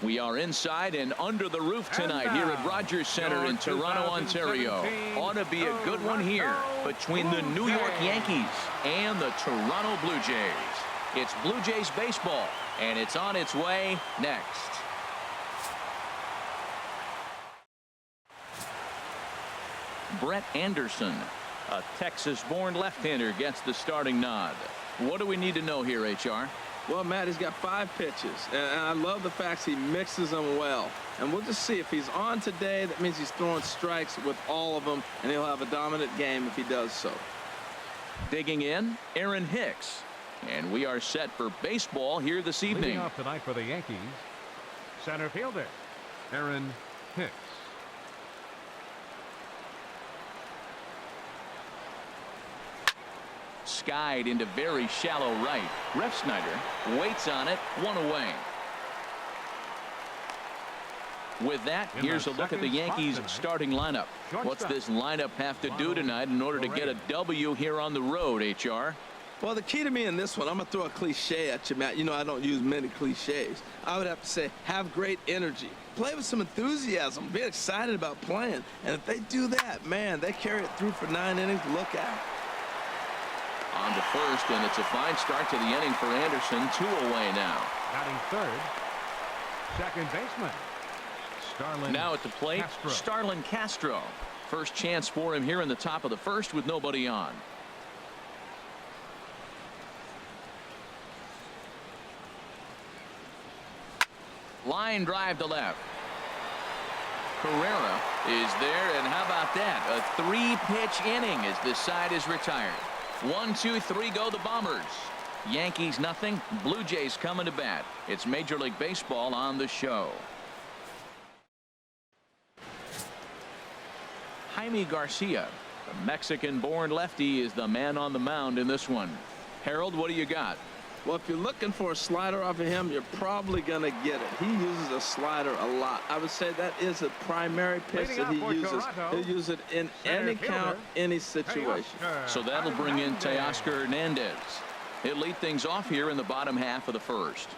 We are inside and under the roof tonight here at Rogers Center in Toronto, Ontario. Ought to be a good one here between the New York Yankees and the Toronto Blue Jays. It's Blue Jays baseball, and it's on its way next. Brett Anderson, a Texas-born left-hander, gets the starting nod. What do we need to know here, HR? Well, Matt, he's got 5 pitches, and I love the fact he mixes them well. And we'll just see if he's on today. That means he's throwing strikes with all of them, and he'll have a dominant game if he does so. Digging in, Aaron Hicks. And we are set for baseball here this evening. Leading off tonight for the Yankees, center fielder Aaron Hicks. Skied into very shallow right. Refsnyder waits on it, 1 away. With that, here's a look at the Yankees starting lineup. What's this lineup have to do tonight in order to get a W here on the road, HR? Well, the key to me in this one, I'm going to throw a cliche at you, Matt. You know I don't use many cliches. I would have to say have great energy. Play with some enthusiasm. Be excited about playing. And if they do that, man, they carry it through for 9 innings. Look out. On to first, and it's a fine start to the inning for Anderson. 2 away now. Batting third, second baseman Starlin. Now at the plate, Castro. Starlin Castro. First chance for him here in the top of the first with nobody on. Line drive to left. Carrera is there, and how about that? A 3-pitch inning as this side is retired. 1, 2, 3 go the Bombers. Yankees nothing. Blue Jays coming to bat. It's Major League Baseball on the show. Jaime Garcia, the Mexican-born lefty, is the man on the mound in this one. Harold, what do you got? Well, if you're looking for a slider off of him, you're probably going to get it. He uses a slider a lot. I would say that is a primary pitch that he uses. He'll use it in any count, any situation. So that'll bring in Teoscar Hernandez. He'll lead things off here in the bottom half of the first.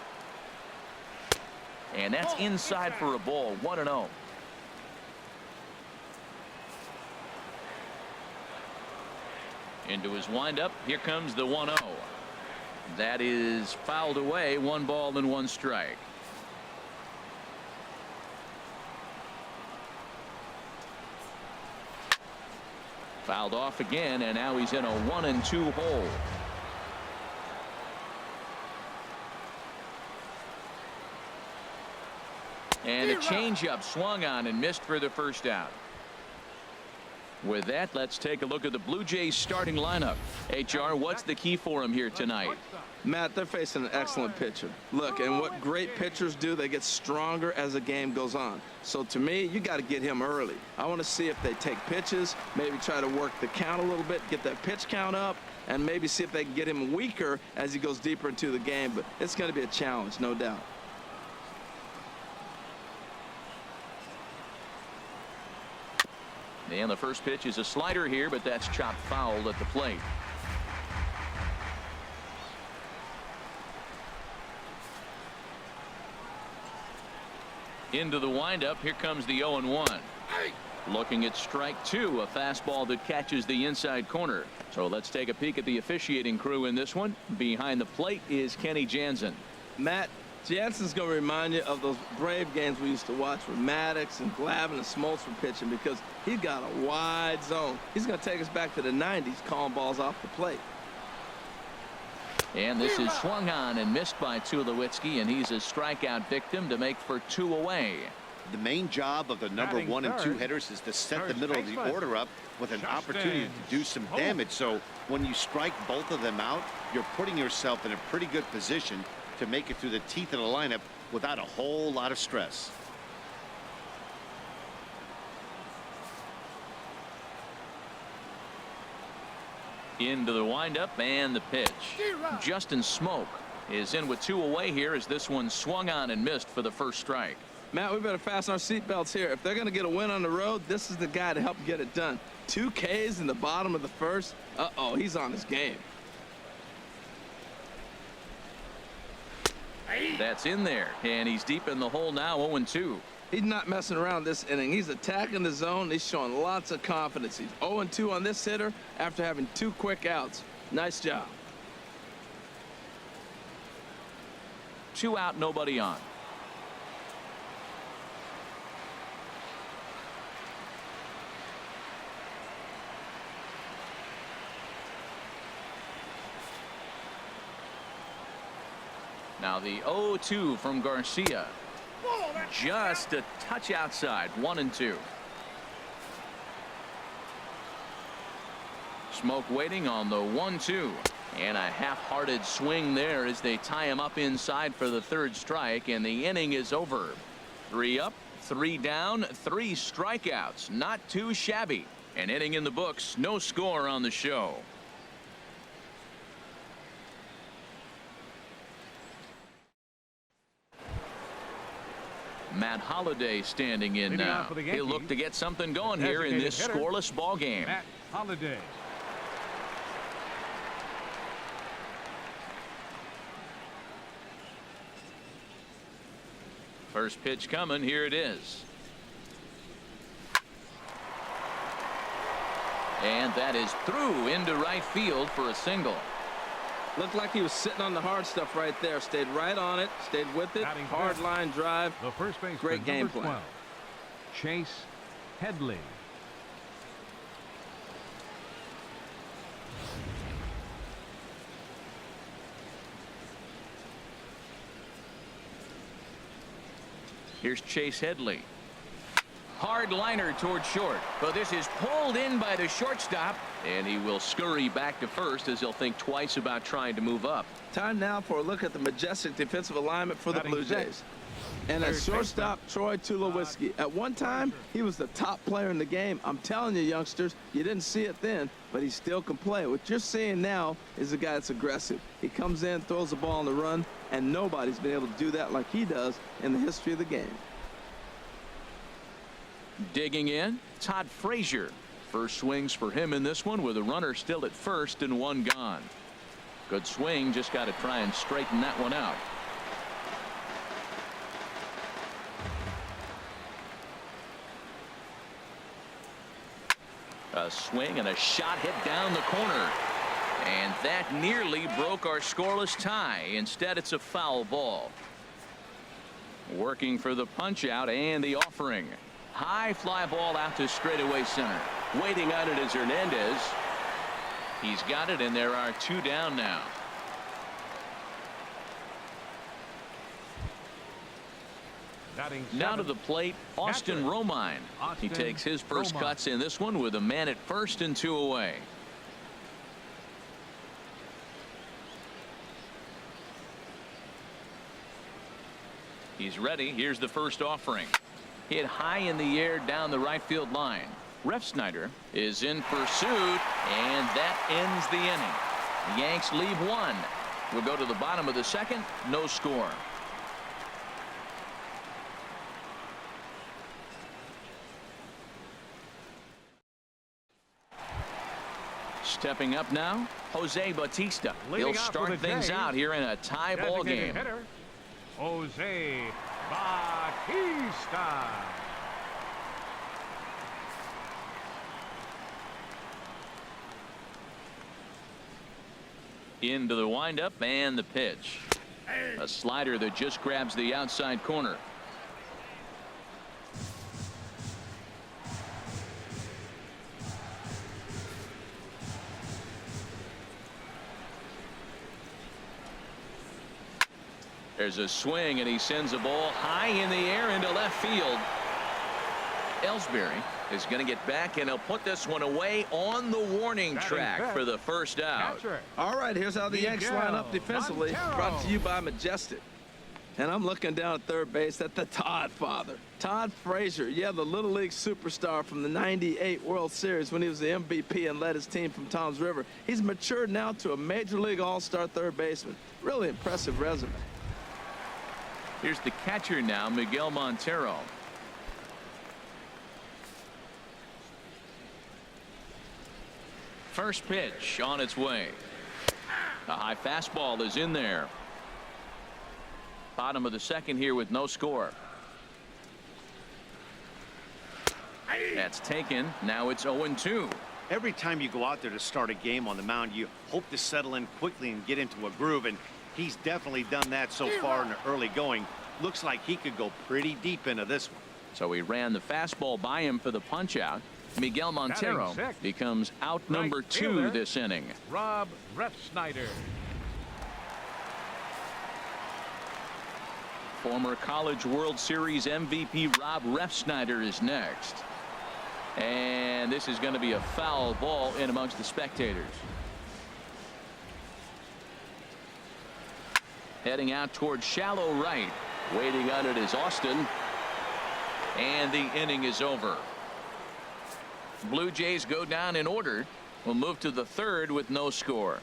And that's inside for a ball. 1-0. Into his windup. Here comes the 1-0. That is fouled away. 1 ball and 1 strike. Fouled off again, and now he's in a 1-2 hole. And a changeup swung on and missed for the first out. With that, let's take a look at the Blue Jays starting lineup. HR, what's the key for him here tonight? Matt, they're facing an excellent pitcher. Look, and what great pitchers do, they get stronger as the game goes on. So to me, you got to get him early. I want to see if they take pitches, maybe try to work the count a little bit, get that pitch count up, and maybe see if they can get him weaker as he goes deeper into the game. But it's going to be a challenge, no doubt. And the first pitch is a slider here, but that's chopped foul at the plate. Into the windup. Here comes the 0-1. Looking at strike 2, a fastball that catches the inside corner. So let's take a peek at the officiating crew in this one. Behind the plate is Kenny Jansen. Matt, Jansen's going to remind you of those Brave games we used to watch with Maddox and Glavine and Smoltz were pitching, because he's got a wide zone. He's going to take us back to the 90s, calling balls off the plate. And this is swung on and missed by Tulowitzki, and he's a strikeout victim to make for 2 away. The main job of the number 1 and 2 hitters is to set the middle of the order up with an opportunity to do some damage. So when you strike both of them out, you're putting yourself in a pretty good position to make it through the teeth of the lineup without a whole lot of stress. Into the windup and the pitch. Justin Smoke is in with 2 away here as this one swung on and missed for the first strike. Matt, we better fasten our seatbelts here. If they're going to get a win on the road, this is the guy to help get it done. 2 Ks in the bottom of the first. Uh-oh, he's on his game. That's in there, and he's deep in the hole now, 0-2. He's not messing around this inning. He's attacking the zone. He's showing lots of confidence. He's 0-2 on this hitter after having 2 quick outs. Nice job. 2 out, nobody on. Now the 0-2 from Garcia. Just a touch outside, 1-2. Smoke waiting on the 1-2. And a half-hearted swing there as they tie him up inside for the 3rd strike, and the inning is over. 3 up, 3 down, 3 strikeouts. Not too shabby. An inning in the books, no score on the show. Matt Holliday standing in now. He'll look to get something going here in this scoreless ball game. Matt Holliday. First pitch coming. Here it is. And that is through into right field for a single. Looked like he was sitting on the hard stuff right there. Stayed right on it. Stayed with it. Hard line drive. The first baseman, great game plan. 12, Chase Headley. Here's Chase Headley. Hard liner toward short, but this is pulled in by the shortstop, and he will scurry back to first as he'll think twice about trying to move up. Time now for a look at the majestic defensive alignment for the Blue Jays. And at shortstop, Troy Tulowitzki. At one time, he was the top player in the game. I'm telling you, youngsters, you didn't see it then, but he still can play. What you're seeing now is a guy that's aggressive. He comes in, throws the ball on the run, and nobody's been able to do that like he does in the history of the game. Digging in, Todd Frazier. First swings for him in this one with a runner still at first and 1 gone. Good swing, just got to try and straighten that one out. A swing and a shot hit down the corner. And that nearly broke our scoreless tie. Instead, it's a foul ball. Working for the punch out and the offering. High fly ball out to straightaway center. Waiting on it is Hernandez. He's got it, and there are 2 down now. Now to the plate, Austin Romine. He takes his first cuts in this one with a man at first and 2 away. He's ready. Here's the first offering. Hit high in the air down the right field line. Refsnyder is in pursuit, and that ends the inning. The Yanks leave 1. We'll go to the bottom of the 2nd. No score. Stepping up now, Jose Bautista. He'll start things out here in a tie ball game. Hitter, Jose Bautista. Into the windup and the pitch. A slider that just grabs the outside corner. There's a swing, and he sends a ball high in the air into left field. Ellsbury is going to get back, and he'll put this one away on the warning track for the first out. All right, here's how the Yanks line up defensively. Brought to you by Majestic. And I'm looking down at third base at the Todd father. Todd Frazier, yeah, the Little League superstar from the '98 World Series when he was the MVP and led his team from Toms River. He's matured now to a Major League All-Star third baseman. Really impressive resume. Here's the catcher now, Miguel Montero. First pitch on its way. A high fastball is in there. Bottom of the second here with no score. That's taken. Now it's 0-2. Every time you go out there to start a game on the mound, you hope to settle in quickly and get into a groove, and he's definitely done that so far in the early going. Looks like he could go pretty deep into this one. So he ran the fastball by him for the punch out. Miguel Montero becomes out number 2 this inning. Rob Refsnyder. Former College World Series MVP Rob Refsnyder is next. And this is going to be a foul ball in amongst the spectators. Heading out towards shallow right. Waiting on it is Austin. And the inning is over. Blue Jays go down in order. We'll move to the third with no score.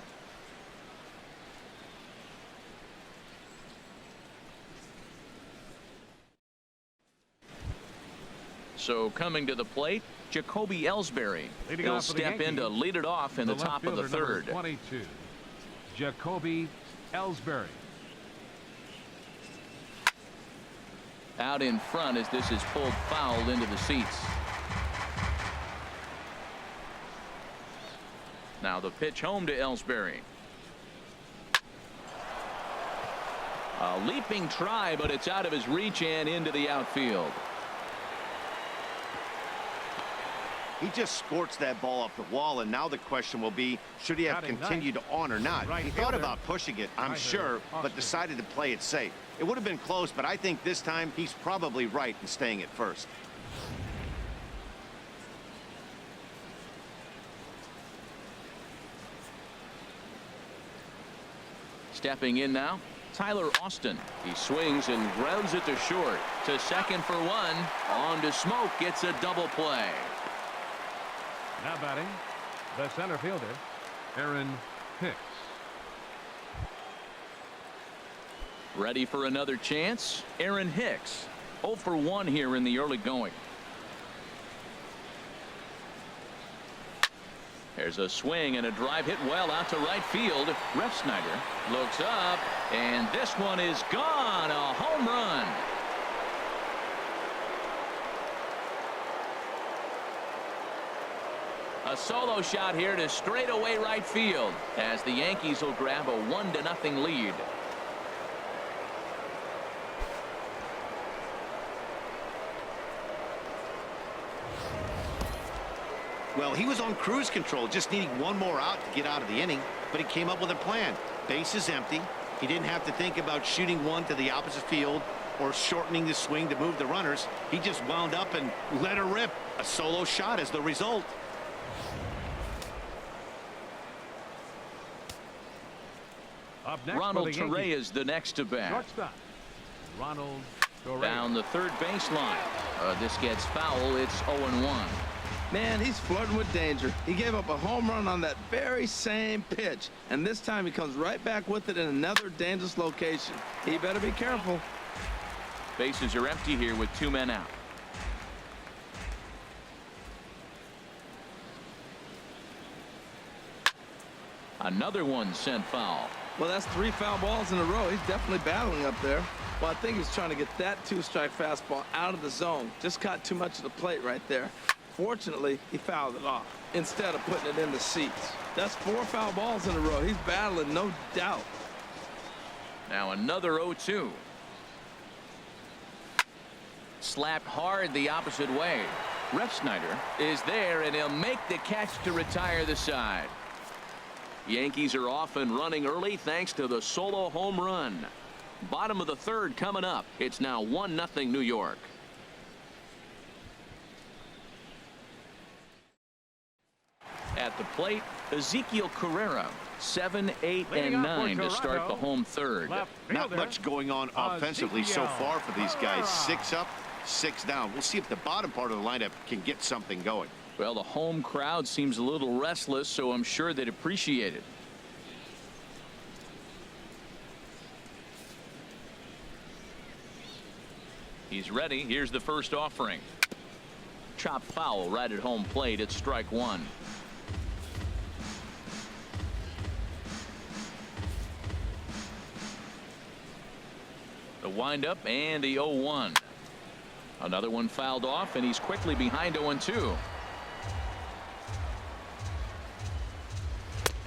So coming to the plate, Jacoby Ellsbury. He'll step in to lead it off in the top of the third. 22, Jacoby Ellsbury. Out in front as this is pulled foul into the seats. Now the pitch home to Ellsbury. A leaping try, but it's out of his reach and into the outfield. He just scorched that ball up the wall, and now the question will be, should he have continued on or not? He thought about pushing it, I'm sure, but decided to play it safe. It would have been close, but I think this time he's probably right in staying at first. Stepping in now, Tyler Austin. He swings and grounds it to short. To second for one. On to Smoke. Gets a double play. Now batting, the center fielder, Aaron Hicks. Ready for another chance. Aaron Hicks. 0 for 1 here in the early going. There's a swing and a drive hit well out to right field. Refsnyder looks up, and this one is gone. A home run. A solo shot here to straightaway right field as the Yankees will grab a 1-0 lead. Well, he was on cruise control, just needing one more out to get out of the inning, but he came up with a plan. Base is empty. He didn't have to think about shooting one to the opposite field or shortening the swing to move the runners. He just wound up and let her rip. A solo shot is the result. Up next Ronald Torre is the next to bat. Shortstop, Ronald Torre. Down the third baseline. This gets foul. It's 0-1. Man, he's flirting with danger. He gave up a home run on that very same pitch, and this time he comes right back with it in another dangerous location. He better be careful. Bases are empty here with 2 men out. Another one sent foul. Well, that's 3 foul balls in a row. He's definitely battling up there. Well, I think he's trying to get that 2-strike fastball out of the zone. Just caught too much of the plate right there. Fortunately, he fouled it off instead of putting it in the seats. That's 4 foul balls in a row. He's battling, no doubt. Now another 0-2. Slapped hard the opposite way. Refsnyder is there, and he'll make the catch to retire the side. Yankees are off and running early thanks to the solo home run. Bottom of the third coming up. It's now 1-0 New York. At the plate, Ezekiel Carrera. 7, 8, and 9 to start the home third. Not much going on offensively so far for these guys. 6 up, 6 down. We'll see if the bottom part of the lineup can get something going. Well, the home crowd seems a little restless, so I'm sure they'd appreciate it. He's ready. Here's the first offering. Chop foul right at home plate. It's strike 1. The windup and the 0-1. Another one fouled off, and he's quickly behind 0-2.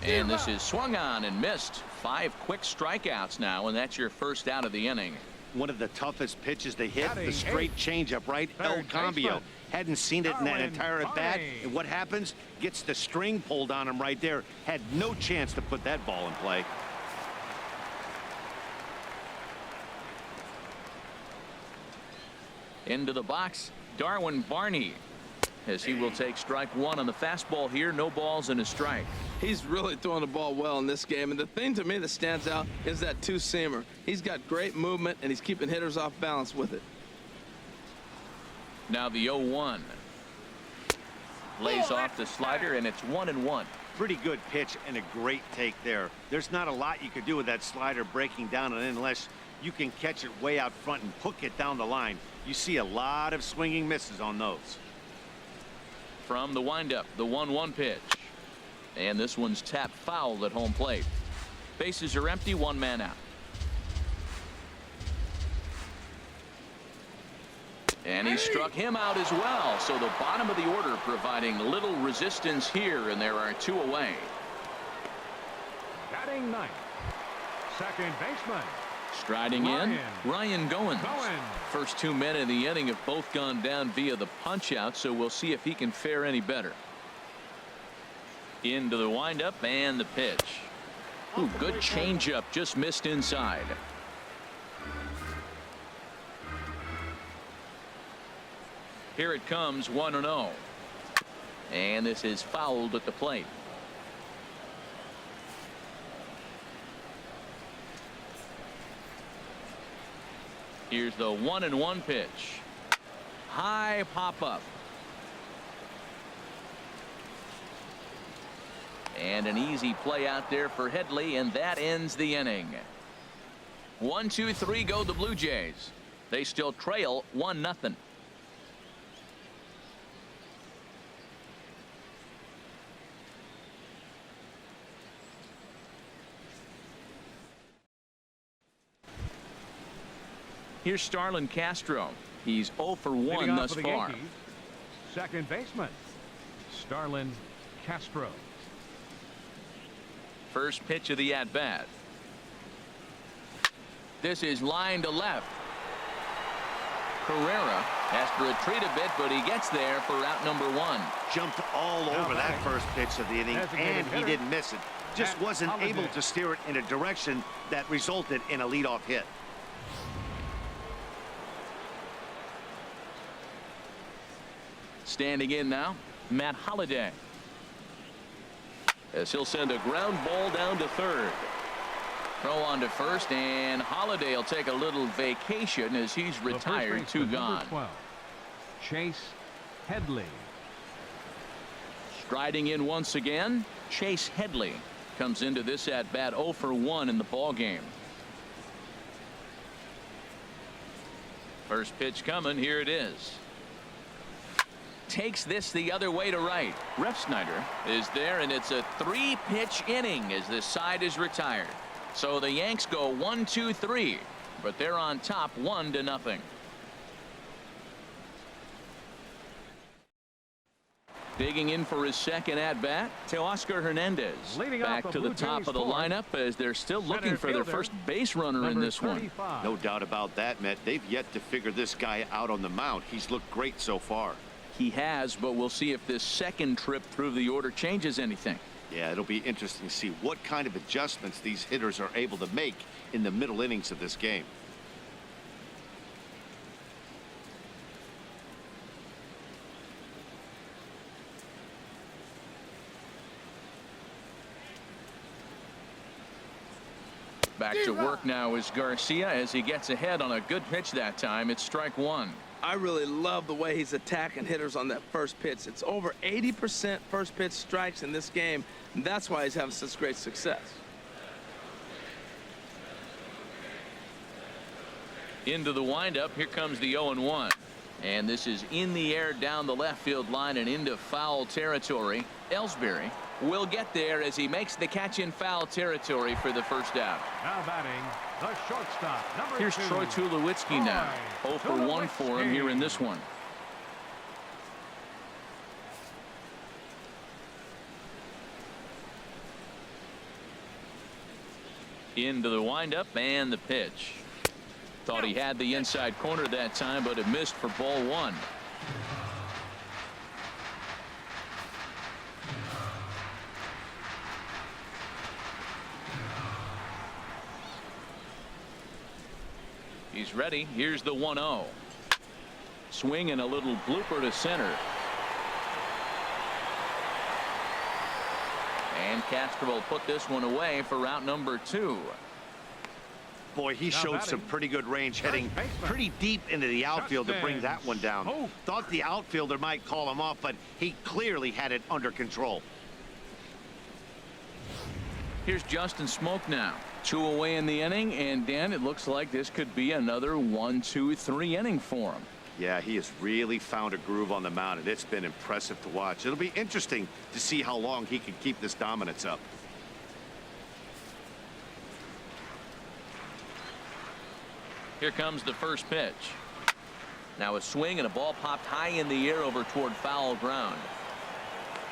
And this is swung on and missed. 5 quick strikeouts now, and that's your first out of the inning. One of the toughest pitches to hit, the straight changeup, right? El Cambio. Hadn't seen it in that entire at bat. And what happens? Gets the string pulled on him right there. Had no chance to put that ball in play. Into the box, Darwin Barney, as he will take strike 1 on the fastball here. No balls and a strike. He's really throwing the ball well in this game, and the thing to me that stands out is that two-seamer. He's got great movement, and he's keeping hitters off balance with it. Now the 0-1. Lays off the slider, and it's 1-1. Pretty good pitch and a great take there. There's not a lot you could do with that slider breaking down and in unless you can catch it way out front and hook it down the line. You see a lot of swinging misses on those. From the windup, the 1-1 pitch. And this one's tapped foul at home plate. Bases are empty, 1 man out. And he struck him out as well. So the bottom of the order providing little resistance here, and there are 2 away. Batting ninth, second baseman. Striding in, Ryan Goins. First 2 men in the inning have both gone down via the punch out, so we'll see if he can fare any better. Into the windup and the pitch. Ooh, good changeup, just missed inside. Here it comes, 1-0. And this is fouled at the plate. Here's the 1-1 pitch. High pop up. And an easy play out there for Headley, and that ends the inning. 1, 2, 3 go the Blue Jays. They still trail 1-0. Here's Starlin Castro. He's 0 for 1 thus far. Yankees, second baseman, Starlin Castro. First pitch of the at-bat. This is line to left. Carrera has to retreat a bit, but he gets there for out number 1. Jumped all over that first pitch of the inning, and he didn't miss it. Just wasn't able to steer it in a direction that resulted in a leadoff hit. Standing in now, Matt Holliday, as he'll send a ground ball down to third. Throw on to first, and Holliday will take a little vacation as he's retired. 2 gone. 12, Chase Headley. Striding in once again, Chase Headley comes into this at bat 0 for 1 in the ball game. First pitch coming. Here it is. Takes this the other way to right. Refsnyder is there, and it's a 3-pitch inning as this side is retired. So the Yanks go 1, 2, 3, but they're on top 1-0. Digging in for his second at bat, Teoscar Hernandez. Back to the top of the lineup as they're still looking for their first base runner in this one. No doubt about that, Matt. They've yet to figure this guy out on the mound. He's looked great so far. He has, but we'll see if this second trip through the order changes anything. Yeah, it'll be interesting to see what kind of adjustments these hitters are able to make in the middle innings of this game. Back to work now is Garcia as he gets ahead on a good pitch that time. It's strike 1. I really love the way he's attacking hitters on that first pitch. It's over 80% first pitch strikes in this game, and that's why he's having such great success. Into the windup. Here comes the 0-1. And this is in the air down the left field line and into foul territory. Ellsbury will get there as he makes the catch in foul territory for the first out. Now batting, the shortstop, number Here's 2. Troy Tulowitzki now. 0 for 1 for him here in this one. Into the windup and the pitch. Thought he had the inside corner that time, but it missed for ball 1. He's ready. Here's the 1-0. Swing and a little blooper to center. And Castro will put this one away for route number 2. Boy, he showed some pretty good range heading pretty deep into the outfield to bring that one down. Thought the outfielder might call him off, but he clearly had it under control. Here's Justin Smoke now. 2 away in the inning, and Dan, it looks like this could be another 1-2-3 inning for him. Yeah, he has really found a groove on the mound, and it's been impressive to watch. It'll be interesting to see how long he can keep this dominance up. Here comes the first pitch. Now a swing and a ball popped high in the air over toward foul ground.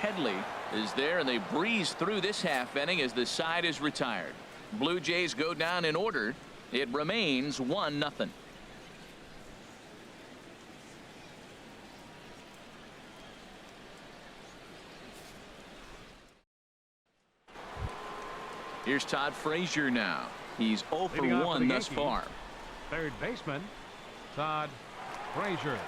Headley is there, and they breeze through this half inning as the side is retired. Blue Jays go down in order. It remains 1-0. Here's Todd Frazier now. He's 0 for 1 thus far. Third baseman, Todd Frazier.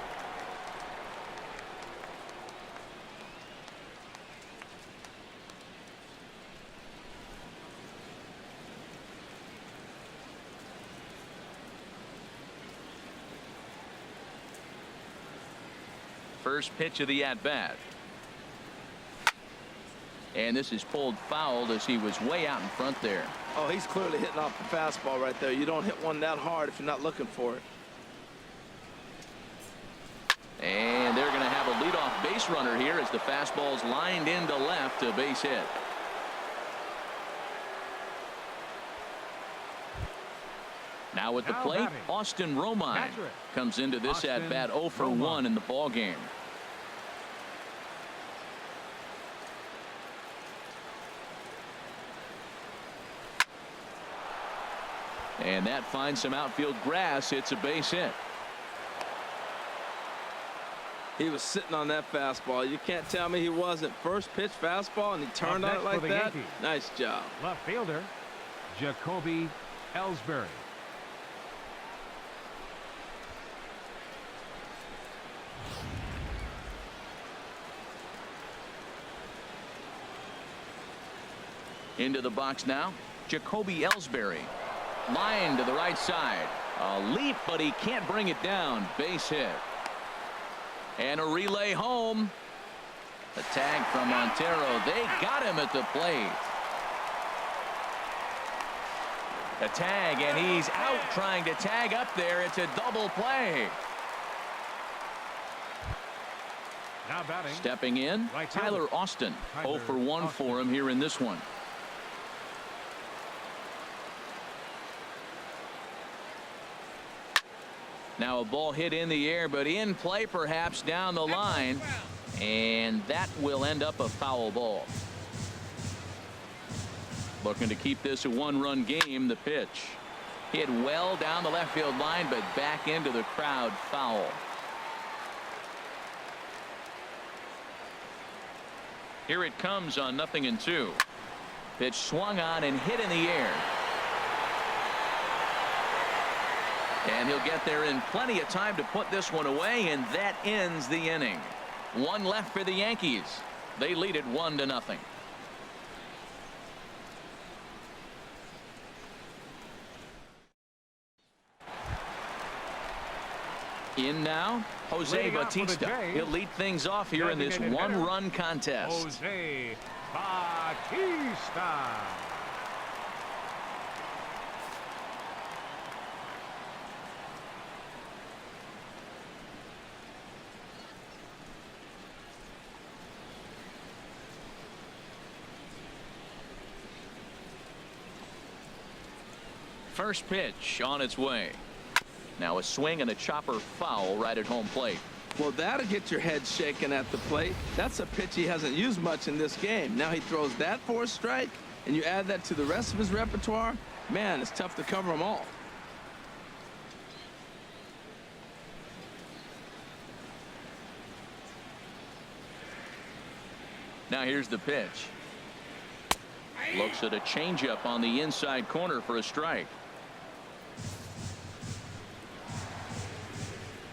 First pitch of the at-bat. And this is pulled foul as he was way out in front there. Oh, he's clearly hitting off the fastball right there. You don't hit one that hard if you're not looking for it. And they're going to have a leadoff base runner here as the fastball's lined into left, a base hit. Now at the plate, Austin Romine comes into this at-bat 0 for 1 in the ball game. And that finds some outfield grass. It's a base hit. He was sitting on that fastball. You can't tell me he wasn't. First pitch fastball, and he turned on it like that. Yankees. Nice job. Left fielder, Jacoby Ellsbury. Into the box now, Jacoby Ellsbury. Line to the right side. A leap, but he can't bring it down. Base hit. And a relay home. A tag from Montero. They got him at the plate. A tag, and he's out trying to tag up there. It's a double play. Now batting. Stepping in, Tyler Austin. 0 for 1 for him here in this one. Now a ball hit in the air, but in play perhaps down the line, and that will end up a foul ball. Looking to keep this a 1-run game. The pitch hit well down the left field line, but back into the crowd. Foul. Here it comes on 0-2. Pitch swung on and hit in the air. And he'll get there in plenty of time to put this one away, and that ends the inning. One left for the Yankees. They lead it 1-0. In now, Jose Bautista. He'll lead things off here in this one-run contest. Jose Bautista. First pitch on its way. Now a swing and a chopper foul right at home plate. Well, that'll get your head shaken at the plate. That's a pitch he hasn't used much in this game. Now he throws that for a strike, and you add that to the rest of his repertoire. Man, it's tough to cover them all. Now here's the pitch. Looks at a changeup on the inside corner for a strike.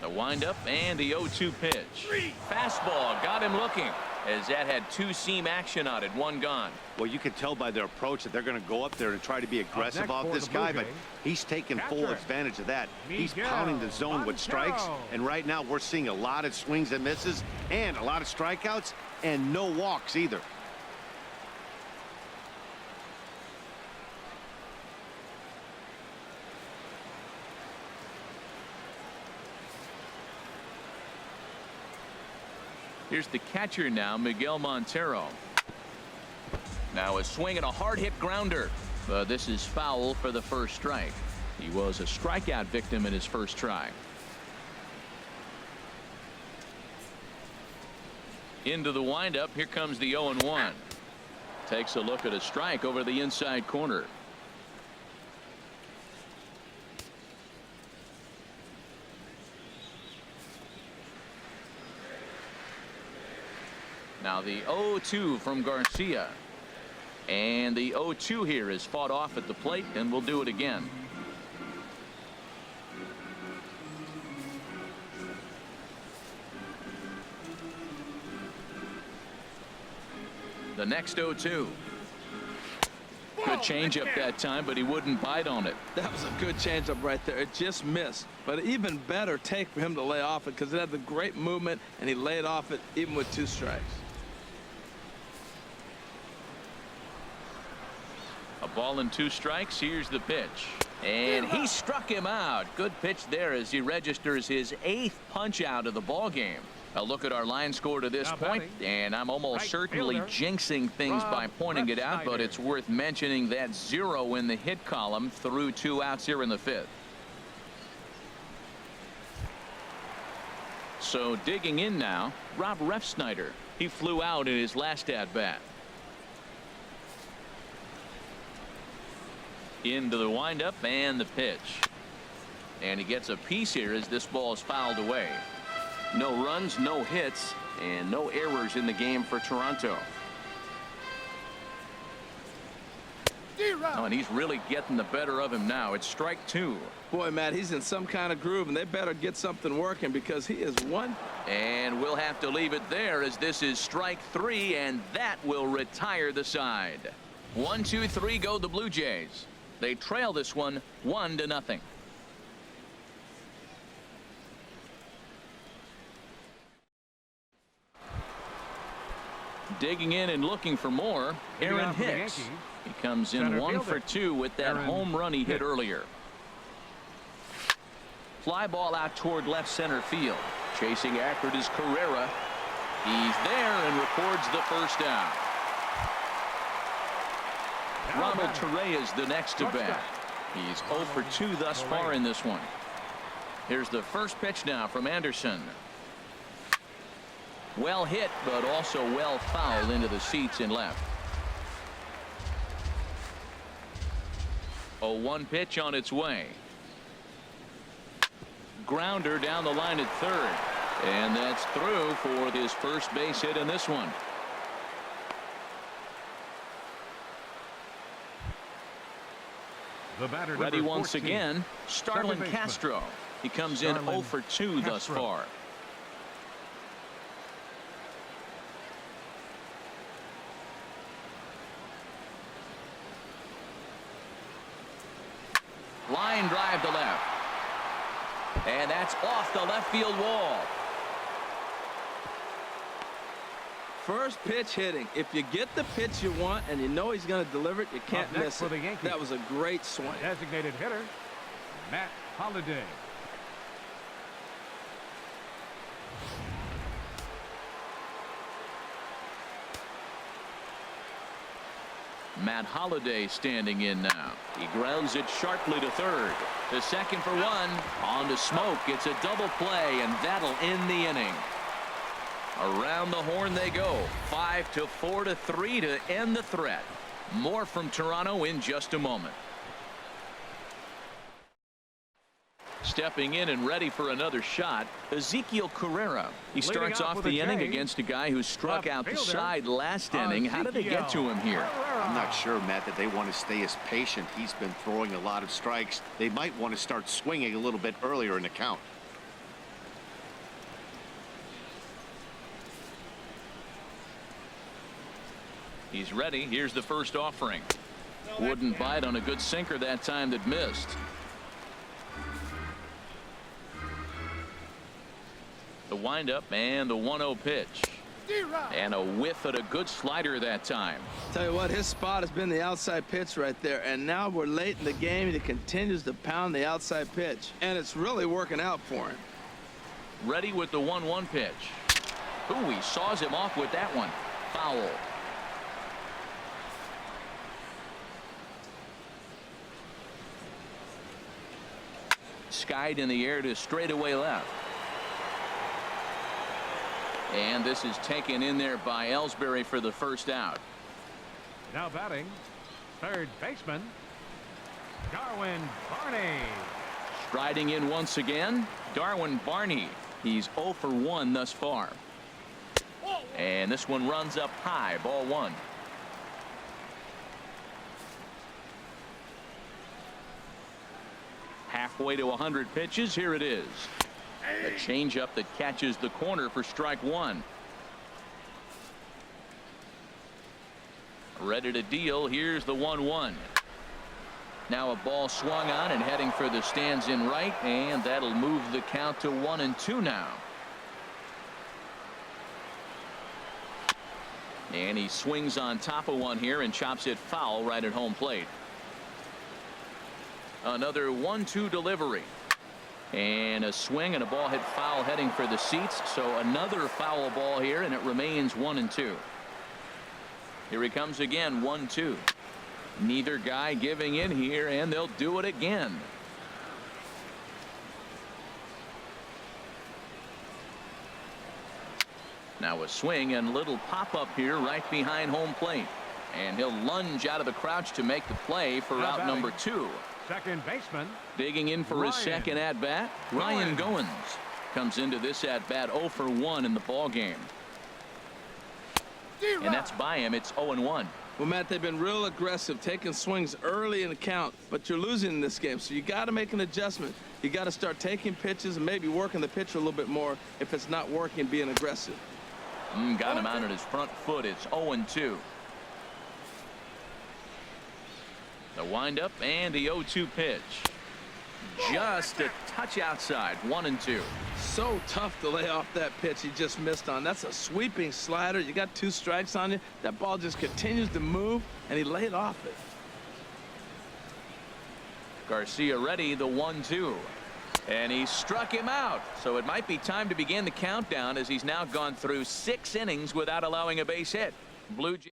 The windup and the 0-2 pitch. Fastball got him looking, as that had two-seam action on it. One gone. Well, you can tell by their approach that they're going to go up there and try to be aggressive off this guy, but he's taking full advantage of that. He's pounding the zone with strikes, and right now we're seeing a lot of swings and misses and a lot of strikeouts and no walks either. Here's the catcher now, Miguel Montero. Now a swing and a hard hit grounder, but this is foul for the first strike. He was a strikeout victim in his first try. Into the windup. Here comes the 0-1. Takes a look at a strike over the inside corner. Now the 0-2 from Garcia. And the 0-2 here is fought off at the plate, and we'll do it again. The next 0-2. Good changeup that time, but he wouldn't bite on it. That was a good changeup right there. It just missed. But an even better take for him to lay off it, because it had the great movement, and he laid off it even with 2 strikes. A ball and 2 strikes. Here's the pitch. And he struck him out. Good pitch there as he registers his 8th punch out of the ball game. A look at our line score to this point, and I'm almost certainly jinxing things by pointing it out, but it's worth mentioning that 0 in the hit column through 2 outs here in the 5th. So digging in now, Rob Refsnyder. He flew out in his last at bat. Into the windup and the pitch. And he gets a piece here as this ball is fouled away. No runs, no hits, and no errors in the game for Toronto. Oh, and he's really getting the better of him now. It's strike 2. Boy, Matt, he's in some kind of groove, and they better get something working because he is one. And we'll have to leave it there as this is strike 3, and that will retire the side. 1, 2, 3 go the Blue Jays. They trail this one 1-0. Digging in and looking for more, Aaron Hicks. He comes in 1 for 2 with that home run he hit earlier. Fly ball out toward left center field. Chasing after it is Carrera. He's there and records the first down. Ronald Torrey is the next to bat. He's 0 for 2 thus far in this one. Here's the first pitch now from Anderson. Well hit, but also well fouled into the seats in left. 0-1 pitch on its way. Grounder down the line at third. And that's through for his first base hit in this one. Ready once again, Starlin Castro. He comes in 0 for 2 thus far. Line drive to left. And that's off the left field wall. First pitch hitting. If you get the pitch you want and you know he's going to deliver it, you can't miss it. That was a great swing. Designated hitter, Matt Holliday. Matt Holliday standing in now. He grounds it sharply to third. The second for one. On to Smoke. It's a double play, and that'll end the inning. Around the horn they go. 5-4 to 3 to end the threat. More from Toronto in just a moment. Stepping in and ready for another shot, Ezekiel Carrera. He starts off the inning against a guy who struck out the side last inning. How did they get to him here? I'm not sure, Matt, that they want to stay as patient. He's been throwing a lot of strikes. They might want to start swinging a little bit earlier in the count. He's ready. Here's the first offering. Wouldn't bite on a good sinker that time that missed. The windup and the 1-0 pitch. And a whiff at a good slider that time. Tell you what, his spot has been the outside pitch right there. And now we're late in the game, and he continues to pound the outside pitch. And it's really working out for him. Ready with the 1-1 pitch. Ooh, he saws him off with that one. Foul. Skied in the air to straightaway left. And this is taken in there by Ellsbury for the first out. Now batting, third baseman, Darwin Barney. Striding in once again, Darwin Barney. He's 0 for 1 thus far. And this one runs up high, ball one. Halfway to 100 pitches, here it is. A changeup that catches the corner for strike one. Ready to deal. Here's the 1-1. Now a ball swung on and heading for the stands in right, and that'll move the count to 1-2 now. And he swings on top of one here and chops it foul right at home plate. Another 1-2 delivery. And a swing and a ball hit foul heading for the seats. So another foul ball here, and it remains 1-2. Here he comes again, 1-2. Neither guy giving in here, and they'll do it again. Now a swing and a little pop up here right behind home plate. And he'll lunge out of the crouch to make the play for out number 2. Second baseman. Digging in for his second at bat, Ryan Goins comes into this at bat 0 for 1 in the ball game. And that's by him. It's 0-1. Well, Matt, they've been real aggressive, taking swings early in the count, but you're losing in this game, so you got to make an adjustment. You got to start taking pitches and maybe working the pitcher a little bit more if it's not working, being aggressive. Got him out on his front foot. It's 0-2. The windup and the 0-2 pitch. Just a touch outside. 1-2. So tough to lay off that pitch he just missed on. That's a sweeping slider. You got 2 strikes on you. That ball just continues to move, and he laid off it. Garcia ready, the 1-2. And he struck him out. So it might be time to begin the countdown, as he's now gone through 6 innings without allowing a base hit. Blue Jays.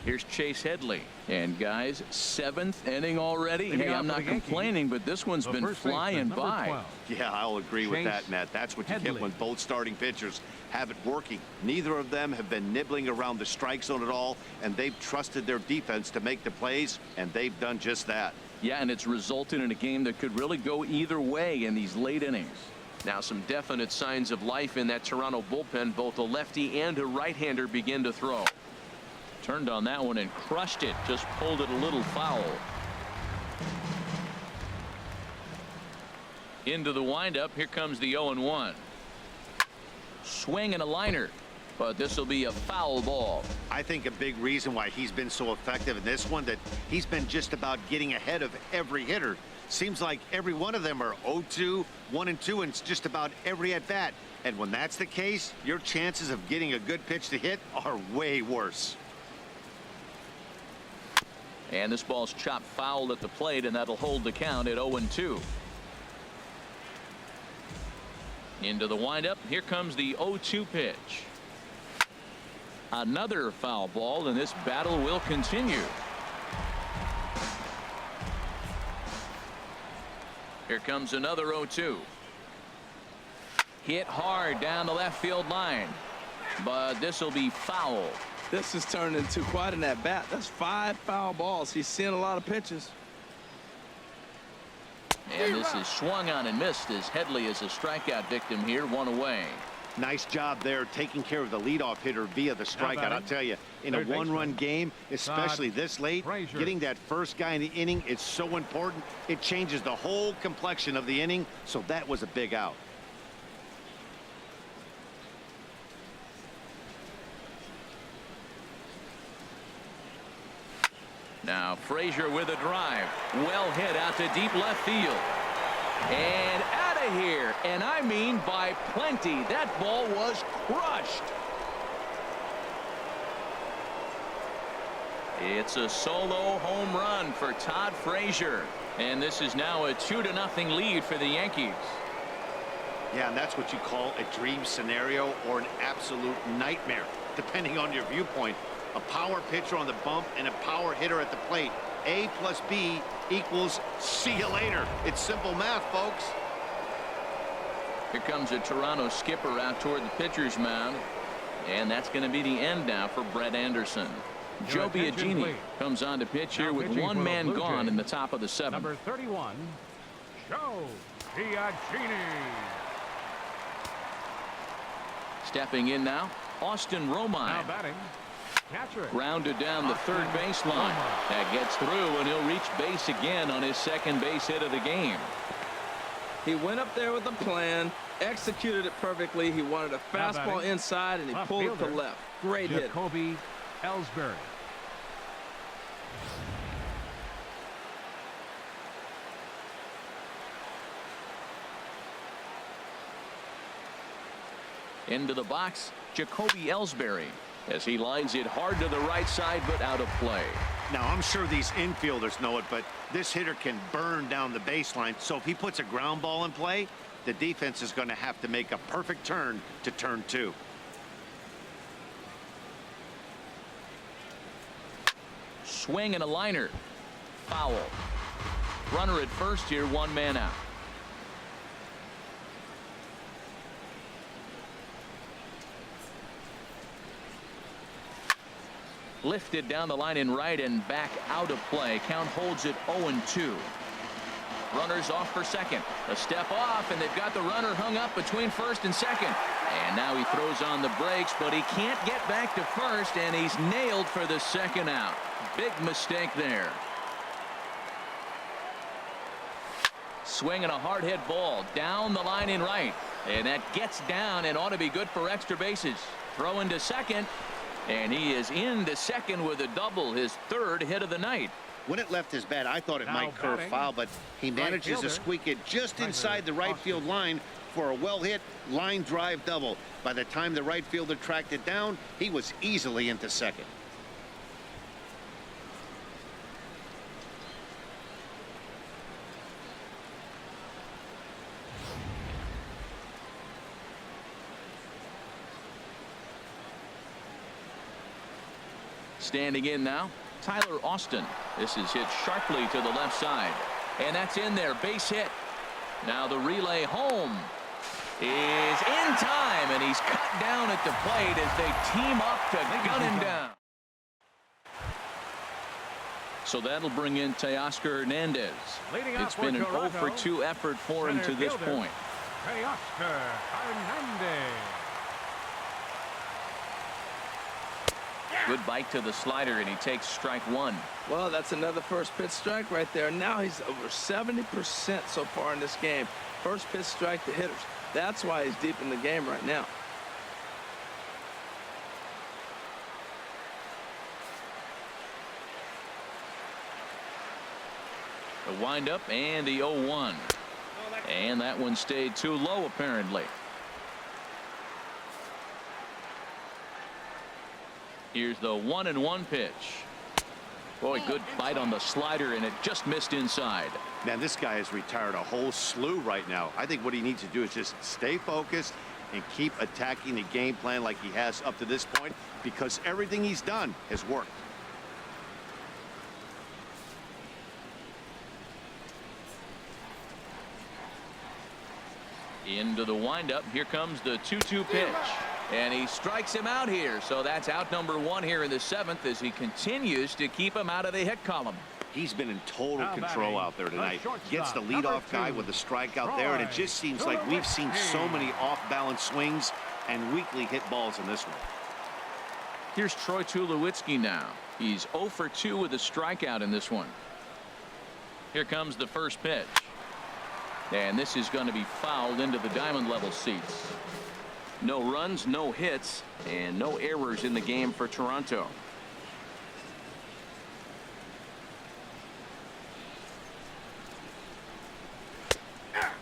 Here's Chase Headley. And guys, 7th inning already. Hey, I'm not complaining, but this one's been flying by. Yeah, I'll agree with that, Matt. That's what you get when both starting pitchers have it working. Neither of them have been nibbling around the strike zone at all, and they've trusted their defense to make the plays, and they've done just that. Yeah, and it's resulted in a game that could really go either way in these late innings. Now some definite signs of life in that Toronto bullpen. Both a lefty and a right-hander begin to throw. Turned on that one and crushed it. Just pulled it a little foul. Into the windup. Here comes the 0-1. Swing and a liner. But this will be a foul ball. I think a big reason why he's been so effective in this one, that he's been just about getting ahead of every hitter. Seems like every one of them are 0-2, 1-2, and it's just about every at bat. And when that's the case, your chances of getting a good pitch to hit are way worse. And this ball's chopped foul at the plate, and that'll hold the count at 0-2. Into the windup. Here comes the 0-2 pitch. Another foul ball, and this battle will continue. Here comes another 0-2. Hit hard down the left field line, but this will be foul. This has turned into quite an at-bat. That's 5 foul balls. He's seeing a lot of pitches. And this is swung on and missed as Headley is a strikeout victim here, 1 away. Nice job there taking care of the leadoff hitter via the strikeout. I'll tell you, in a one-run game, especially this late, getting that first guy in the inning is so important. It changes the whole complexion of the inning, so that was a big out. Now Frazier with a drive. Well hit out to deep left field. And out of here. And I mean by plenty. That ball was crushed. It's a solo home run for Todd Frazier. And this is now a 2-0 lead for the Yankees. Yeah, and that's what you call a dream scenario or an absolute nightmare, depending on your viewpoint. A power pitcher on the bump and a power hitter at the plate. A plus B equals see you later. It's simple math, folks. Here comes a Toronto skipper out toward the pitcher's mound. And that's going to be the end now for Brett Anderson. Joe Biagini comes on to pitch here with one man gone in the top of the 7th. Number 31, Joe Biagini. Stepping in now, Austin Romine. Now batting, catcher. Grounded down the third baseline. That gets through, and he'll reach base again on his second base hit of the game. He went up there with a plan, executed it perfectly. He wanted a fastball inside, and he pulled it to left. Great hit. Jacoby Ellsbury. Into the box, Jacoby Ellsbury, as he lines it hard to the right side, but out of play. Now, I'm sure these infielders know it, but this hitter can burn down the baseline. So if he puts a ground ball in play, the defense is going to have to make a perfect turn to turn 2. Swing and a liner. Foul. Runner at first here, 1 man out. Lifted down the line in right and back out of play. Count holds it 0-2. Runners off for second. A step off, and they've got the runner hung up between first and second. And now he throws on the brakes, but he can't get back to first, and he's nailed for the second out. Big mistake there. Swing and a hard hit ball down the line in right. And that gets down and ought to be good for extra bases. Throw into second. And he is into second with a double, his 3rd hit of the night. When it left his bat, I thought it might curve foul, but he manages to squeak it just inside the right field line for a well-hit line drive double. By the time the right fielder tracked it down, he was easily into second. Standing in now, Tyler Austin. This is hit sharply to the left side. And that's in there, base hit. Now the relay home is in time, and he's cut down at the plate as they team up to gun him down. So that'll bring in Teoscar Hernandez. It's been an 0-for-2 effort for him to this point. Teoscar Hernandez. Good bite to the slider, and he takes strike 1. Well, that's another first pitch strike right there. Now he's over 70% so far in this game. First pitch strike to hitters. That's why he's deep in the game right now. The windup and the 0-1. And that one stayed too low, apparently. Here's the 1-1 pitch. Boy, good bite on the slider, and it just missed inside. Man, this guy has retired a whole slew right now. I think what he needs to do is just stay focused and keep attacking the game plan like he has up to this point, because everything he's done has worked. Into the windup. Here comes the 2-2 pitch. And he strikes him out here. So that's out number 1 here in the 7th as he continues to keep him out of the hit column. He's been in total control out there tonight. Gets the leadoff guy with the strikeout there, and it just seems like we've seen so many off-balance swings and weakly hit balls in this one. Here's Troy Tulowitzki now. He's 0 for 2 with a strikeout in this one. Here comes the first pitch. And this is going to be fouled into the diamond level seats. No runs, no hits, and no errors in the game for Toronto.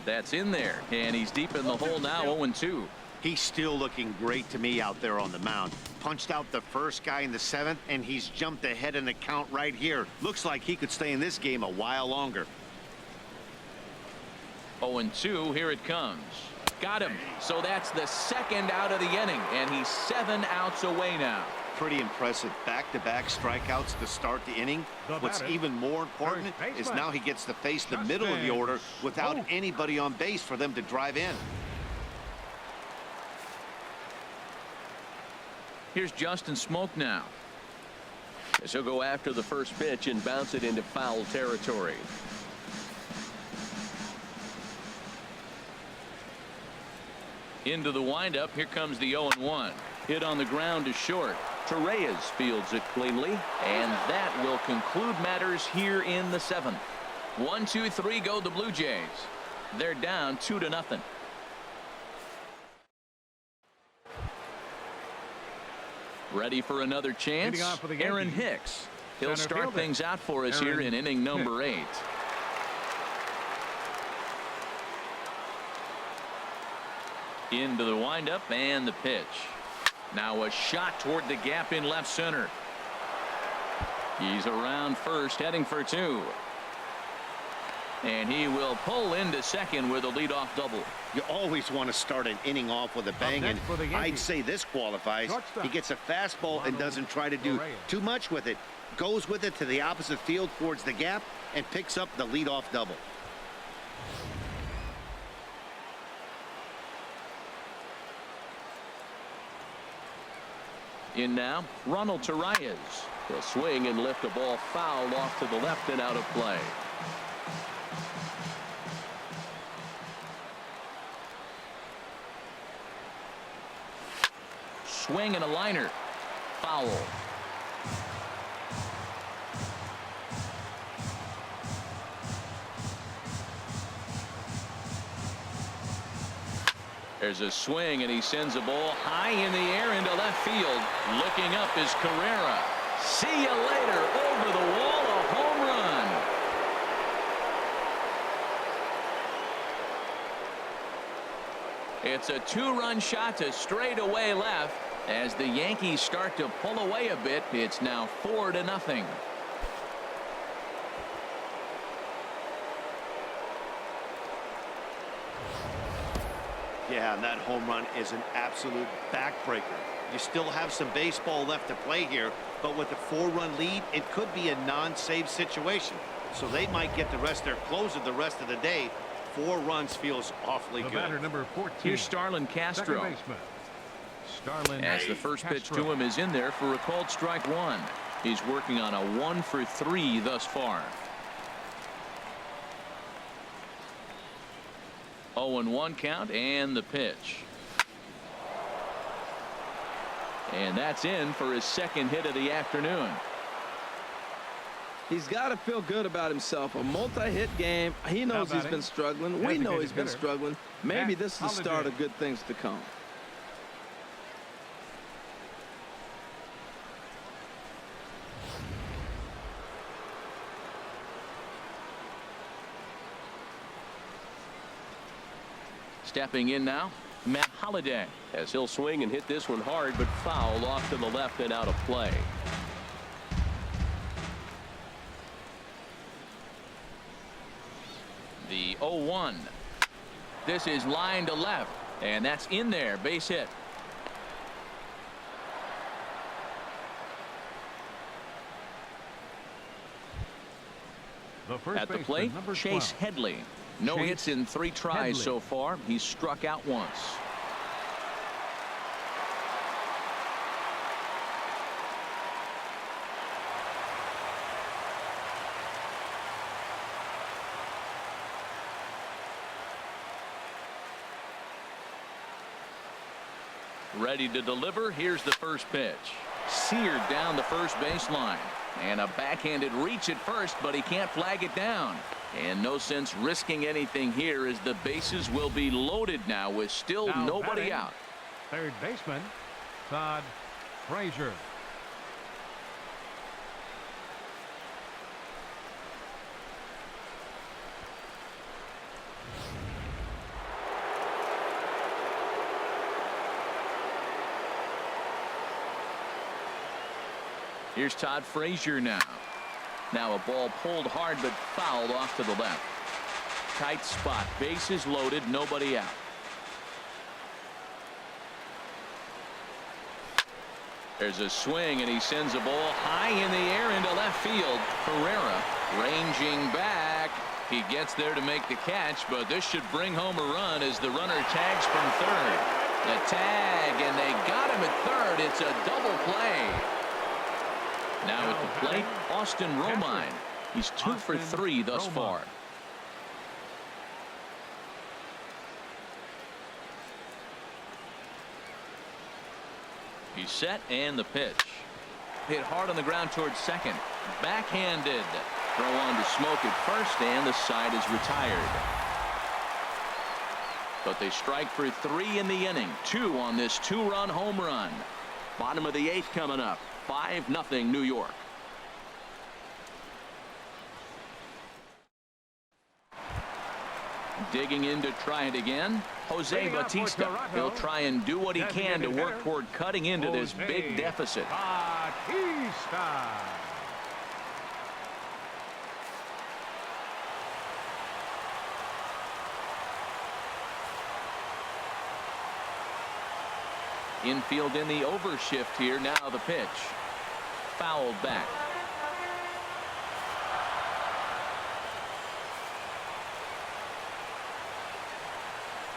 That's in there, and he's deep in the hole now, 0-2. He's still looking great to me out there on the mound. Punched out the first guy in the 7th, and he's jumped ahead in the count right here. Looks like he could stay in this game a while longer. 0-2, here it comes. Got him. So that's the second out of the inning, and he's 7 outs away now. Pretty impressive back-to-back strikeouts to start the inning. What's even more important is now he gets to face the middle of the order without anybody on base for them to drive in. Here's Justin Smoak now. As he'll go after the first pitch and bounce it into foul territory. Into the windup. Here comes the 0-1. Hit on the ground to short. Torreyes fields it cleanly, and that will conclude matters here in the 7th. 1-2-3 go the Blue Jays. They're down 2-0. Ready for another chance? Aaron Hicks. He'll start things out for us here in inning number 8. Into the windup and the pitch. Now a shot toward the gap in left center. He's around first, heading for 2. And he will pull into second with a leadoff double. You always want to start an inning off with a bang, and I'd say this qualifies. He gets a fastball and doesn't try to do too much with it. Goes with it to the opposite field towards the gap and picks up the leadoff double. In now, Ronald Torreyes. He'll swing and lift a ball foul off to the left and out of play. Swing and a liner. Foul. There's a swing, and he sends a ball high in the air into left field. Looking up is Carrera. See you later. Over the wall, a home run. It's a 2-run shot to straightaway left. As the Yankees start to pull away a bit, it's now 4-0. Yeah, and that home run is an absolute backbreaker. You still have some baseball left to play here, but with a 4-run lead, it could be a non-save situation. So they might get the rest their closer the rest of the day. 4 runs feels awfully good. Batter number 14. Here's Starlin Castro. As the first pitch to him is in there for a called strike 1. He's working on a 1 for 3 thus far. 0-1 count and the pitch. And that's in for his second hit of the afternoon. He's got to feel good about himself. A multi-hit game. He knows he's been struggling. We know he's been struggling. Maybe this is the start of good things to come. Stepping in now, Matt Holliday, as he'll swing and hit this one hard, but foul off to the left and out of play. The 0-1. This is line to left. And that's in there. Base hit. At the plate, Chase Headley. No hits in 3 tries so far. He's struck out once. Ready to deliver. Here's the first pitch. Seared down the first baseline. And a backhanded reach at first, but he can't flag it down. And no sense risking anything here as the bases will be loaded now with still nobody out. Third baseman, Todd Frazier. Here's Todd Frazier now. Now a ball pulled hard but fouled off to the left. Tight spot. Bases loaded. Nobody out. There's a swing and he sends a ball high in the air into left field. Pereira ranging back. He gets there to make the catch, but this should bring home a run as the runner tags from third. The tag, and they got him at third. It's a double play. Now at the plate, Austin Romine. He's 2 for 3 thus far. He's set, and the pitch. Hit hard on the ground towards second. Backhanded. Throw on to Smoke at first, and the side is retired. But they strike for 3 in the inning. 2 on this 2-run home run. Bottom of the 8th coming up. 5-0 New York. Digging in to try it again. Jose Bautista. He'll try and do what he can to work toward cutting into this big deficit. Bautista. Infield in the overshift here. Now the pitch. Fouled back.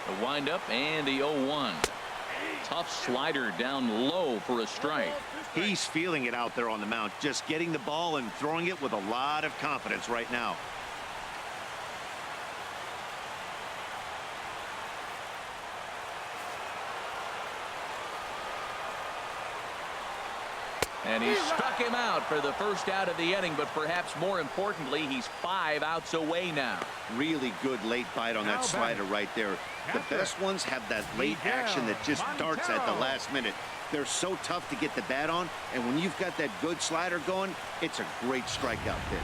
The windup and the 0-1. Tough slider down low for a strike. He's feeling it out there on the mound. Just getting the ball and throwing it with a lot of confidence right now. And he struck him out for the first out of the inning, but perhaps more importantly, he's 5 outs away now. Really good late bite on that slider right there. The best ones have that late action that just darts at the last minute. They're so tough to get the bat on, and when you've got that good slider going, it's a great strikeout pitch.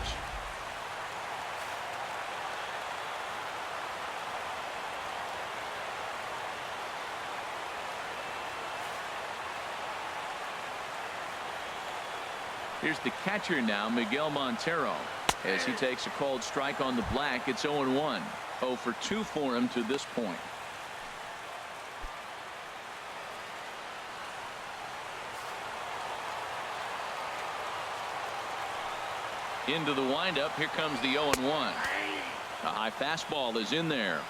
Here's the catcher now, Miguel Montero. As he takes a called strike on the black, it's 0-1. 0 for 2 for him to this point. Into the windup. Here comes the 0-1. A high fastball is in there.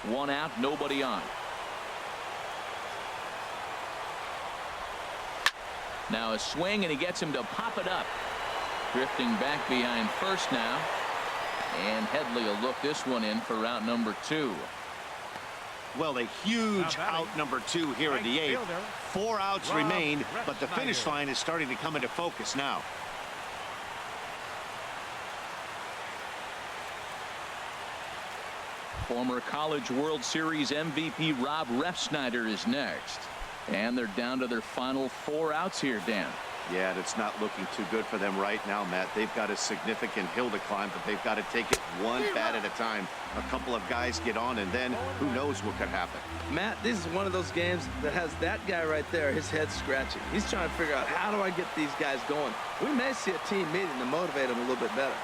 One out, nobody on. Now a swing, and he gets him to pop it up. Drifting back behind first now. And Headley will look this one in for route number 2. Well, a huge out number 2 here in the 8th. 4 outs remain, but the finish line is starting to come into focus now. Former College World Series MVP Rob Refsnyder is next. And they're down to their final 4 outs here, Dan. Yeah, it's not looking too good for them right now, Matt. They've got a significant hill to climb, but they've got to take it one bat at a time. A couple of guys get on, and then who knows what could happen. Matt, this is one of those games that has that guy right there, his head scratching. He's trying to figure out, how do I get these guys going? We may see a team meeting to motivate them a little bit better.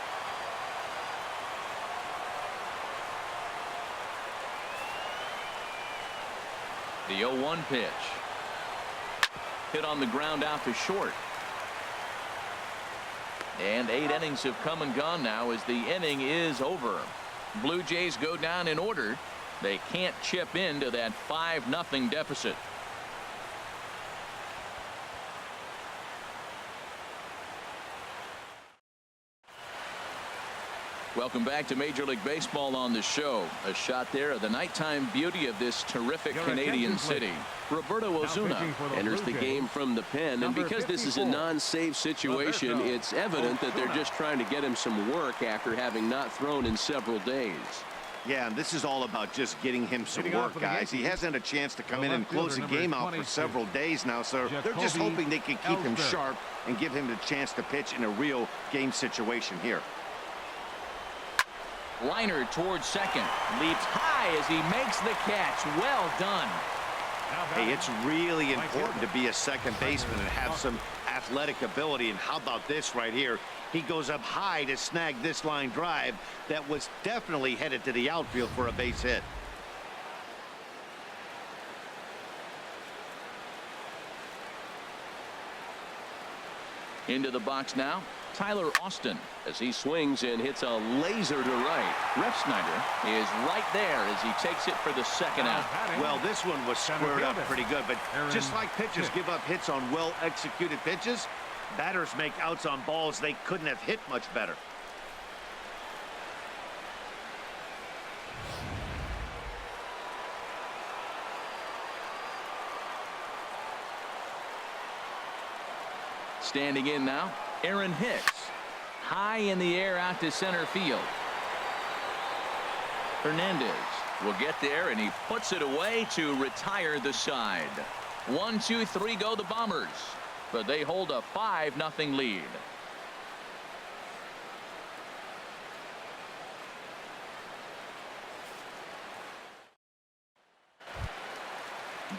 The 0-1 pitch. Hit on the ground out to short. And 8 innings have come and gone now as the inning is over. Blue Jays go down in order. They can't chip into that 5-0 deficit. Welcome back to Major League Baseball on the show. A shot there of the nighttime beauty of this terrific Canadian city. Roberto Osuna enters the game from the pen, and because this is a non-save situation, it's evident that they're just trying to get him some work after having not thrown in several days. Yeah, and this is all about just getting him some work, guys. He hasn't had a chance to come in and close the game out for several days now, so they're just hoping they can keep him sharp and give him the chance to pitch in a real game situation here. Liner towards second. Leaps high as he makes the catch. Well done. Hey, it's really important to be a second baseman and have some athletic ability. And how about this right here? He goes up high to snag this line drive that was definitely headed to the outfield for a base hit. Into the box now, Tyler Austin, as he Swings and hits a laser to right. Refsnyder is right there as he takes it for the second out. Well, this one was squared up pretty good, but just like pitchers give up hits on well-executed pitches, batters make outs on balls they couldn't have hit much better. Standing in now, Aaron Hicks. High in the air out to center field. Hernandez will get there, and he puts it away to retire the side. 1, 2, 3 go the Bombers, but they hold a 5-0 lead.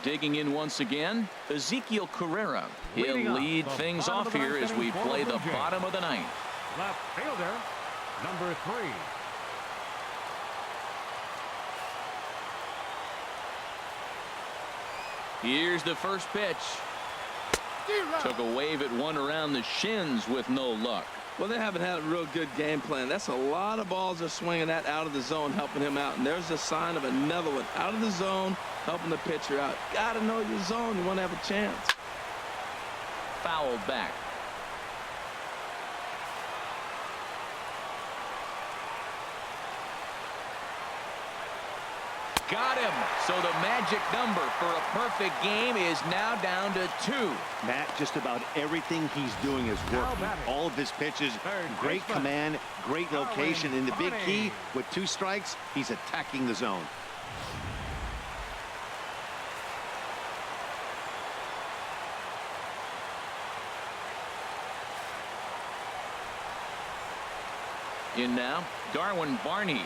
Digging in once again, Ezekiel Carrera. He'll lead things off here as we play the bottom of the ninth. Left fielder, number 3. Here's the first pitch. Took a wave at one around the shins with no luck. Well, they haven't had a real good game plan. That's a lot of balls they're swinging at out of the zone, helping him out. And there's a sign of another one out of the zone, helping the pitcher out. Got to know your zone. You want to have a chance. Fouled back. Got him. So the magic number for a perfect game is now down to 2. Matt, just about everything he's doing is working. All of his pitches, great command, great location. And the big key, with 2 strikes, he's attacking the zone. In now, Darwin Barney.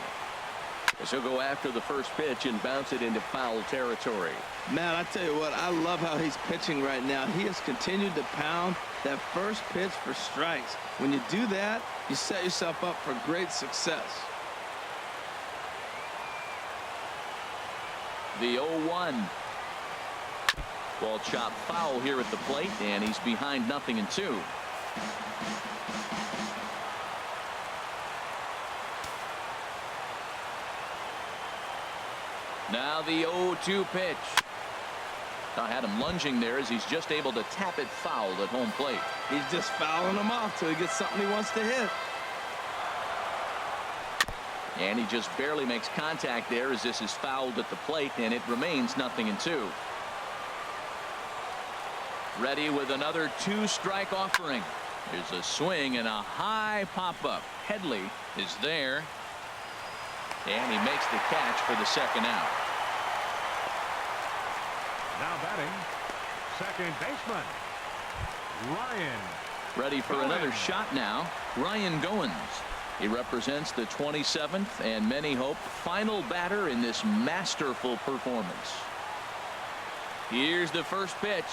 So he'll go after the first pitch and bounce it into foul territory. Man, I tell you what, I love how he's pitching right now. He has continued to pound that first pitch for strikes. When you do that, you set yourself up for great success. The 0-1. Ball chopped foul here at the plate, and he's behind 0-2. Now the 0-2 pitch. I had him lunging there as he's just able to tap it foul at home plate. He's just fouling him off till he gets something he wants to hit. And he just barely makes contact there as this is fouled at the plate, and it remains 0-2. Ready with another 2-strike offering. There's a swing and a high pop-up. Headley is there. And he makes the catch for the second out. Now batting, second baseman, Ryan. Ready for another shot now, Ryan Goins. He represents the 27th and many hope final batter in this masterful performance. Here's the first pitch.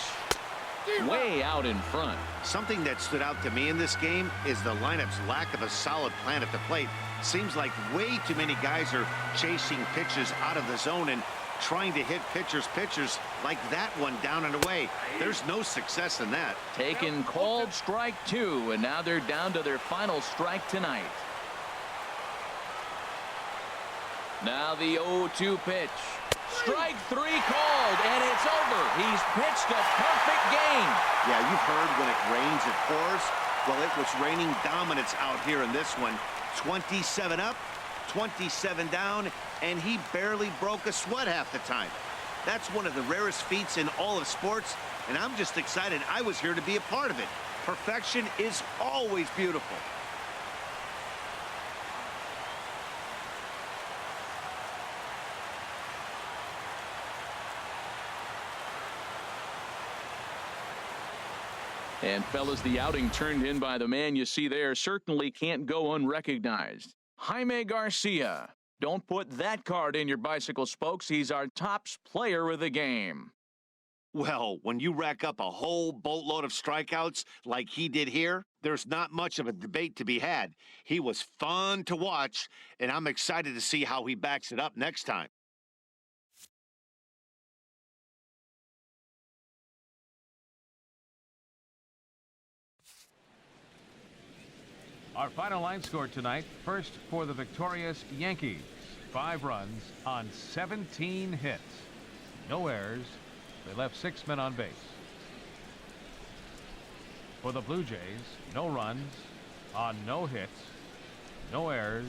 Way out in front. Something that stood out to me in this game is the lineup's lack of a solid plan at the plate. Seems like way too many guys are chasing pitches out of the zone, and trying to hit pitchers like that one down and away. There's no success in that. Taken called strike 2, and now they're down to their final strike tonight. Now the 0-2 pitch. Strike 3 called, and it's over. He's pitched a perfect game. Yeah, you've heard when it rains, it pours. Well, it was raining dominance out here in this one. 27 up, 27 down, and he barely broke a sweat half the time. That's one of the rarest feats in all of sports, and I'm just excited I was here to be a part of it. Perfection is always beautiful. And fellas, the outing turned in by the man you see there certainly can't go unrecognized. Jaime Garcia. Don't put that card in your bicycle spokes. He's our top player of the game. Well, when you rack up a whole boatload of strikeouts like he did here, there's not much of a debate to be had. He was fun to watch, and I'm excited to see how he backs it up next time. Our final line score tonight. First for the victorious Yankees. 5 runs on 17 hits. No errors. They left 6 men on base. For the Blue Jays, no runs on no hits. No errors.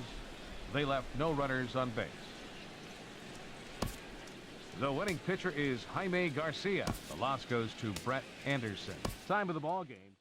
They left no runners on base. The winning pitcher is Jaime Garcia. The loss goes to Brett Anderson. Time of the ball game.